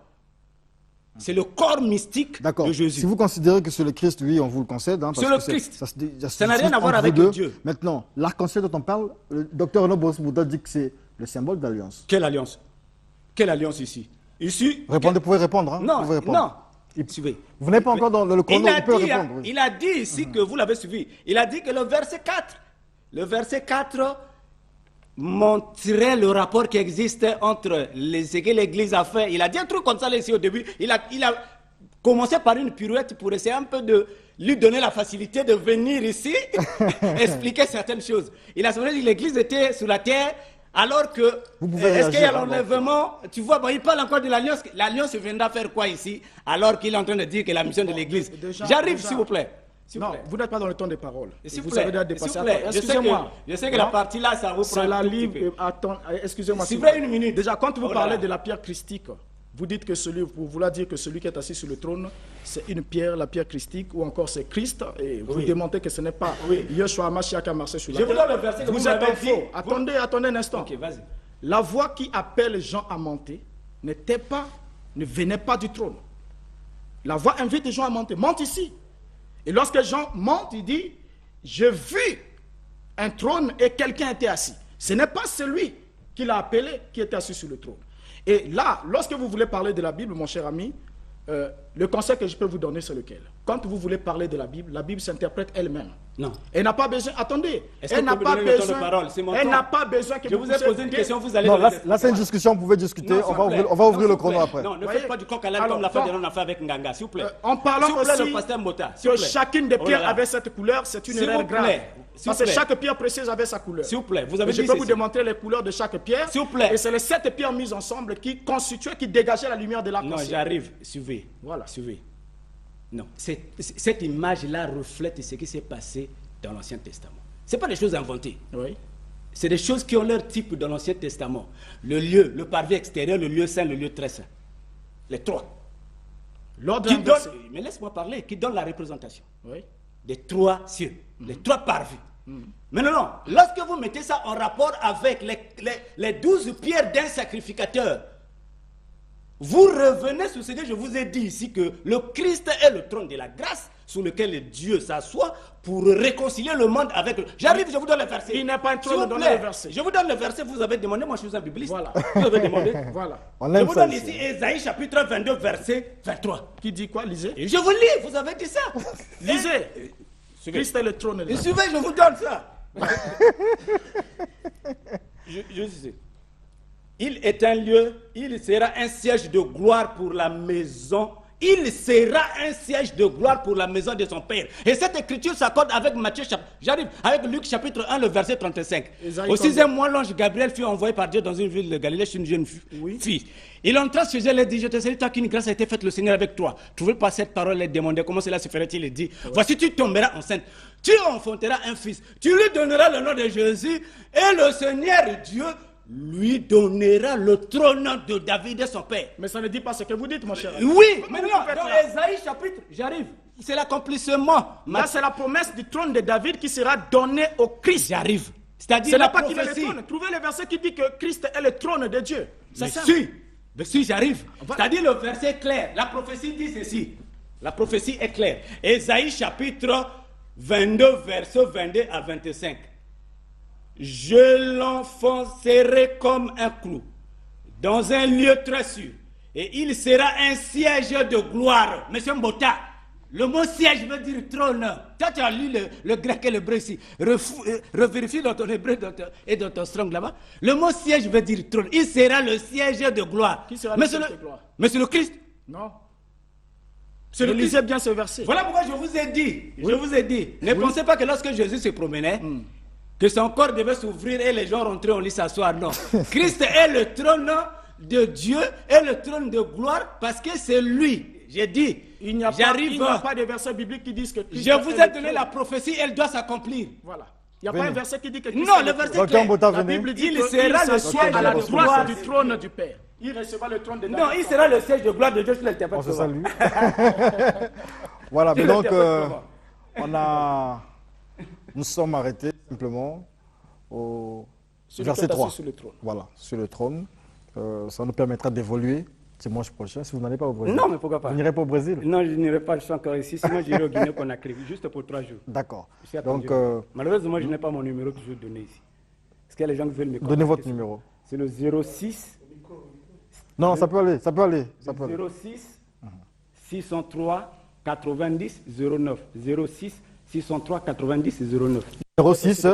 C'est le corps mystique D'accord. de Jésus. Si vous considérez que c'est le Christ, oui, on vous le concède. Hein, parce C'est le que Christ. Ça Ça n'a rien à voir entre avec vous deux. Dieu. Maintenant, l'arc-en-ciel dont on parle, le docteur Renaud Bouddha dit que c'est le symbole d'alliance. Quelle alliance? Quelle alliance ici? Ici... Répondez, vous pouvez répondre. Hein, Non, vous pouvez répondre. non. Il- Suivez. Vous n'êtes pas encore dans le chrono, Il a, vous pouvez dit, répondre. oui. il a dit ici que vous l'avez suivi. Il a dit que le verset 4 montrait le rapport qui existe entre ce que l'Église a fait. Il a dit un truc comme ça là, ici au début. Il a commencé par une pirouette pour essayer un peu de lui donner la facilité de venir ici expliquer certaines choses. Il a semblé que l'Église était sur la terre. Alors que, Vous pouvez est-ce qu'il y a réagir, l'enlèvement? Tu vois, bon, il parle encore de l'alliance. L'alliance viendra faire quoi ici? Alors qu'il est en train de dire que la mission de l'Église. Déjà- J'arrive, déjà- s'il vous plaît. S'il vous Non, plaît. vous n'êtes pas dans le temps des paroles. S'il vous Vous plaît. avez déjà S'il dépassé. vous plaît. Attends, Je sais excusez-moi. je sais que la partie là, ça vous prend C'est un la tout petit livre. peu. Attends, excusez-moi. S'il s'il vous vous plaît, plaît. une minute. Déjà, quand vous Oh là parlez là. de la pierre christique, vous dites que pour vouloir dire que celui qui est assis sur le trône, c'est une pierre, la pierre christique, ou encore c'est Christ, et vous Oui. démontez que ce n'est pas Oui. Yeshua Mashiach qui a marché sur la Je vous terre. donne le verset que vous Vous êtes m'avez en faux. dit. Attendez un instant. Ok, vas-y. La voix qui appelle Jean à monter ne venait pas du trône. La voix invite Jean à monter. Monte ici. Et lorsque Jean monte, il dit, j'ai vu un trône et quelqu'un était assis. Ce n'est pas celui qui l'a appelé qui était assis sur le trône. Et là, lorsque vous voulez parler de la Bible, mon cher ami, le conseil que je peux vous donner, c'est lequel? Quand vous voulez parler de la Bible s'interprète elle-même. Non. Elle n'a pas besoin, attendez, Est-ce que elle n'a vous me pas donnez le temps de besoin, parole? C'est mon elle temps. n'a pas besoin que Je vous ai puissiez posé une dire- question, vous allez Non, me là, répondre. là, c'est une discussion, vous pouvez discuter. Non, On s'il va vous plaît. ouvrir le s'il vous chrono plaît. après. Non, ne Voyez. faites pas du coq à l'âne Alors, comme l'a fait donc, Denon a fait avec Nganga, s'il vous plaît. En parlant S'il vous plaît, aussi le pasteur Mota, s'il que vous plaît. chacune des Oh là pierres là. avait cette couleur, c'est une S'il erreur vous grave. plaît. S'il Parce vous que plaît. chaque pierre précieuse avait sa couleur. S'il vous plaît, vous Et avez je dit peux vous ceci. démontrer les couleurs de chaque pierre. S'il vous plaît. Et c'est les 7 pierres mises ensemble qui constituaient, qui dégageaient la lumière de Non, l'arc-en-ciel. j'arrive. Suivez. Voilà. Suivez. Non. Cette image-là reflète ce qui s'est passé dans l'Ancien Testament. Ce n'est pas des choses inventées. Oui. C'est des choses qui ont leur type dans l'Ancien Testament. Le lieu, le parvis extérieur, le lieu saint, le lieu très saint. Les trois. L'ordre Qui inversé. donne, mais laisse-moi parler, qui donne la représentation Oui. des trois cieux, les trois parvis. Maintenant, lorsque vous mettez ça en rapport avec les 12 pierres d'un sacrificateur, vous revenez sur ce que je vous ai dit ici, que le Christ est le trône de la grâce sur lequel Dieu s'assoit pour réconcilier le monde avec eux. J'arrive, je vous donne le verset. Il n'est pas un trône, S'il vous donnez plaît, le verset. Je vous donne le verset, vous avez demandé, moi je suis un bibliste. Voilà. Vous avez demandé. Voilà. On Je aime vous ça donne ici. ici Ésaïe chapitre 22, verset 23. Qui dit quoi? Lisez. Et je vous lis, vous avez dit ça. Lisez. Suivez. Christ est le trône. de Et la- suivez, je vous donne ça. je sais. Il est un lieu, il sera un siège de gloire pour la maison. Il sera un siège de gloire pour la maison de son Père. Et cette écriture s'accorde avec Matthieu, j'arrive avec Luc chapitre 1, le verset 35. Isaïe Au 32. 6e mois, l'ange Gabriel fut envoyé par Dieu dans une ville de Galilée chez une jeune Oui. fille. Il entra chez elle et dit, je te salue, toi qu'une grâce a été faite, le Seigneur avec toi. Trouvez pas cette parole et demandez comment cela se ferait-il. Il dit, voici tu tomberas enceinte, tu enfanteras un fils, tu lui donneras le nom de Jésus et le Seigneur Dieu lui donnera le trône de David et son père. Mais ça ne dit pas ce que vous dites, mon cher. Oui, Comment maintenant, vous faites dans là? Ésaïe chapitre, j'arrive, c'est l'accomplissement. Là, c'est la promesse du trône de David qui sera donnée au Christ. J'arrive. C'est-à-dire Ce la n'est pas qu'il est le prophétie. trône. Trouvez le verset qui dit que Christ est le trône de Dieu. C'est Mais ça. si, j'arrive. Voilà. C'est-à-dire le verset est clair. La prophétie dit ceci. La prophétie est claire. Ésaïe chapitre 22, verset 22 à 25. Je l'enfoncerai comme un clou dans un lieu très sûr. Et il sera un siège de gloire. Monsieur Mbota, le mot siège veut dire trône. Toi, tu as lu le grec et l'hébreu ici. Revérifie dans ton hébreu et dans ton strong là-bas. Le mot siège veut dire trône. Il sera le siège de gloire. Qui sera le Mais siège c'est de gloire? Mais c'est le Christ. Non. Je lisais bien ce verset. Voilà pourquoi je vous ai dit. Je vous ai dit. Ne pensez pas que lorsque Jésus se promenait, que son corps devait s'ouvrir et les gens rentraient au lit s'asseoir. Non. Christ est le trône de Dieu et le trône de gloire parce que c'est lui. J'ai dit, Il n'y a pas de verset biblique qui disent que Christ je vous ai donné la prophétie, elle doit s'accomplir. Voilà. Il n'y a pas un verset qui dit que Christ Non, est le verset Docteur clair. Mbota, La venez. Bible dit Il qu'il sera le s'assoit siège à la de droite gloire du trône du Père. Il recevra le trône de David. Non, il sera le siège de gloire de Dieu sur l'interprète. On se salue. Voilà, mais donc, nous sommes arrêtés simplement au verset 3. Sur le trône. Voilà, sur le trône. Ça nous permettra d'évoluer dimanche prochain. Si vous n'allez pas au Brésil. Non, mais pourquoi pas? Vous n'irez pas au Brésil? Non, je n'irai pas, je suis encore ici. Sinon, j'irai au Guinée-Conakry, juste pour 3 jours. D'accord. Donc, Donc, malheureusement, je n'ai pas mon numéro toujours donné ici. Est-ce qu'il y a les gens qui veulent me contacter? donnez votre numéro. C'est le 06. Non, ça peut aller, ça peut aller. Ça peut aller. 06 603 90 09. 06 603 90 09. 06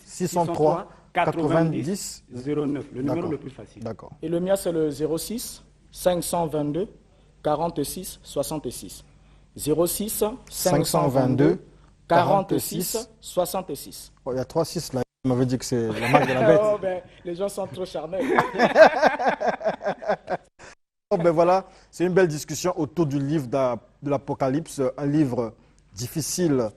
603 90 09. Le numéro le plus facile. D'accord. Et le mien, c'est le 06 522 46 66. 06 522 46 66. Oh, il y a 3 6 là. Il m'avait dit que c'est la marque de la bête. Oh, ben, les gens sont trop charnels. Oh, ben voilà, c'est une belle discussion autour du livre de l'Apocalypse, un livre difficile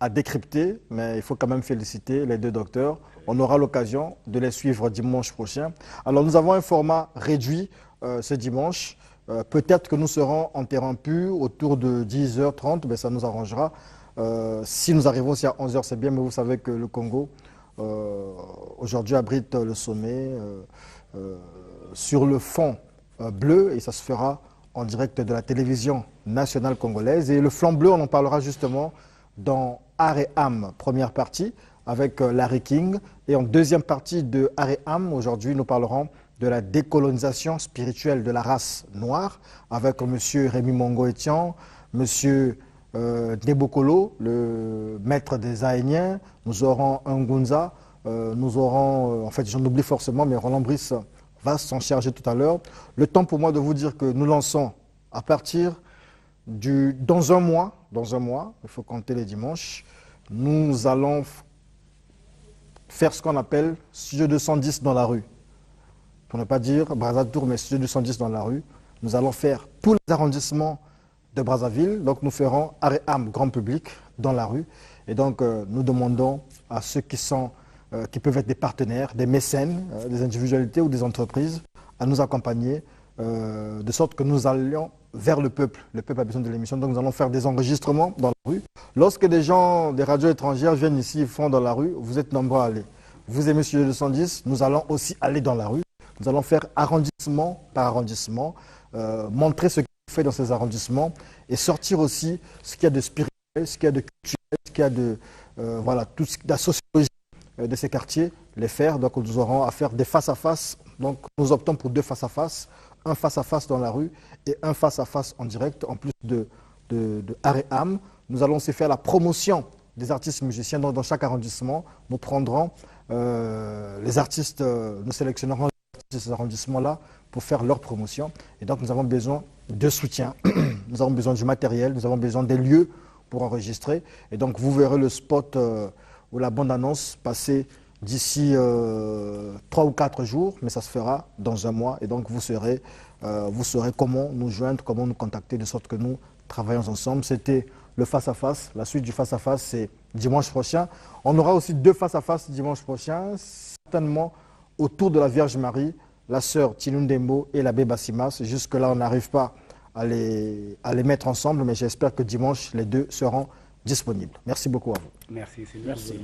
à décrypter, mais il faut quand même féliciter les deux docteurs. On aura l'occasion de les suivre dimanche prochain. Alors nous avons un format réduit ce dimanche. Peut-être que nous serons interrompus autour de 10h30, mais ça nous arrangera. Si nous arrivons aussi à 11h, c'est bien, mais vous savez que le Congo aujourd'hui abrite le sommet sur le fond bleu, et ça se fera en direct de la télévision nationale congolaise. Et le flanc bleu, on en parlera justement dans Art et âme, première partie, avec Larry King. Et en deuxième partie de Art et âme, aujourd'hui, nous parlerons de la décolonisation spirituelle de la race noire, avec M. Rémi Mongo-Etienne, M. Debokolo, le maître des Ahéniens. Nous aurons un Ngunza, nous aurons, en fait j'en oublie forcément, mais Roland Brice va s'en charger tout à l'heure. Le temps pour moi de vous dire que nous lançons à partir dans un mois, il faut compter les dimanches, nous allons faire ce qu'on appelle Studio 210 dans la rue. Pour ne pas dire Brazzatour, mais Studio 210 dans la rue. Nous allons faire tous les arrondissements de Brazzaville. Donc nous ferons Art et âme grand public dans la rue. Et donc nous demandons à ceux qui peuvent être des partenaires, des mécènes, des individualités ou des entreprises, à nous accompagner de sorte que nous allions vers le peuple. Le peuple a besoin de l'émission, donc nous allons faire des enregistrements dans la rue. Lorsque des gens, des radios étrangères viennent ici, ils font dans la rue, vous êtes nombreux à aller. Vous aimez Studio 210, nous allons aussi aller dans la rue. Nous allons faire arrondissement par arrondissement, montrer ce qu'on fait dans ces arrondissements et sortir aussi ce qu'il y a de spirituel, ce qu'il y a de culturel, ce qu'il y a de, voilà, tout ce, la sociologie de ces quartiers, les faire. Donc nous aurons à faire des face-à-face. Donc nous optons pour 2 face-à-face, un face-à-face dans la rue et un face-à-face en direct, en plus de Art et âme. Nous allons aussi faire la promotion des artistes musiciens. Donc dans chaque arrondissement, nous prendrons les artistes, nous sélectionnerons les artistes de ces arrondissements-là pour faire leur promotion. Et donc nous avons besoin de soutien, nous avons besoin du matériel, nous avons besoin des lieux pour enregistrer. Et donc vous verrez le spot ou la bande-annonce passer d'ici 3 ou 4 jours, mais ça se fera dans un mois. Et donc vous saurez comment nous joindre, comment nous contacter, de sorte que nous travaillons ensemble. C'était le face-à-face. La suite du face-à-face, c'est dimanche prochain. On aura aussi 2 face-à-face dimanche prochain, certainement autour de la Vierge Marie, la sœur Tilundembo et l'abbé Bassimas. Jusque-là, on n'arrive pas à les mettre ensemble, mais j'espère que dimanche, les 2 seront disponibles. Merci beaucoup à vous. Merci, c'est merci.